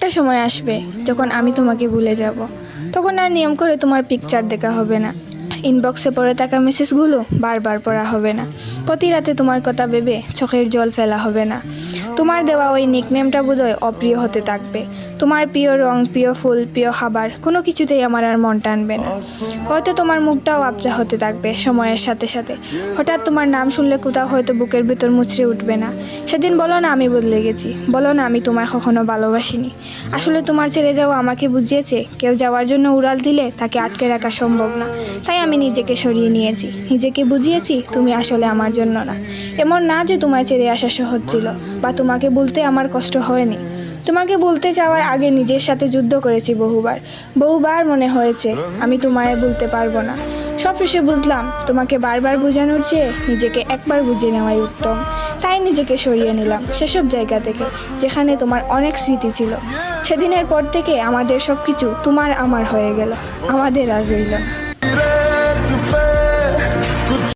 একটা সময় আসবে যখন আমি তোমাকে ভুলে যাব, তখন আর নিয়ম করে তোমার পিকচার দেখা হবে না, ইনবক্সে পড়ে থাকা মেসেজগুলো বারবার পড়া হবে না, প্রতি রাতে তোমার কথা ভেবে চোখের জল ফেলা হবে না। তোমার দেওয়া ওই নিকনেমটা বোধহয় অপ্রিয় হতে থাকবে। তোমার প্রিয় রং, প্রিয় ফুল, প্রিয় খাবার কোনো কিছুতেই আমার আর মন টানবে না। হয়তো তোমার মুখটাও আবজা হতে থাকবে সময়ের সাথে সাথে। হঠাৎ তোমার নাম শুনলে কোথাও হয়তো বুকের ভিতর মুচড়ে উঠবে না। সেদিন বলো না আমি বদলে গেছি, বলো না আমি তোমায় কখনো ভালোবাসিনি। আসলে তোমার ছেড়ে যাওয়া আমাকে বুঝিয়েছে কেউ যাওয়ার জন্য উড়াল দিলে তাকে আটকে রাখা সম্ভব না। তাই আমি নিজেকে সরিয়ে নিয়েছি, নিজেকে বুঝিয়েছি তুমি আসলে আমার জন্য না। এমন না যে তোমায় ছেড়ে আসা সহজ ছিল বা তোমাকে বলতে আমার কষ্ট হয়নি। তোমাকে বলতে যাওয়ার আগে নিজের সাথে যুদ্ধ করেছি বহুবার মনে হয়েছে আমি তোমায় বলতে পারবো না। সব শেষে বুঝলাম তোমাকে বারবার বোঝানোর চেয়ে নিজেকে একবার বুঝিয়ে নেওয়াই উত্তম। তাই নিজেকে সরিয়ে নিলাম সেসব জায়গা থেকে যেখানে তোমার অনেক স্মৃতি ছিল। সেদিনের পর থেকে আমাদের সব কিছু তোমার আমার হয়ে গেল, আমাদের আর রইল না।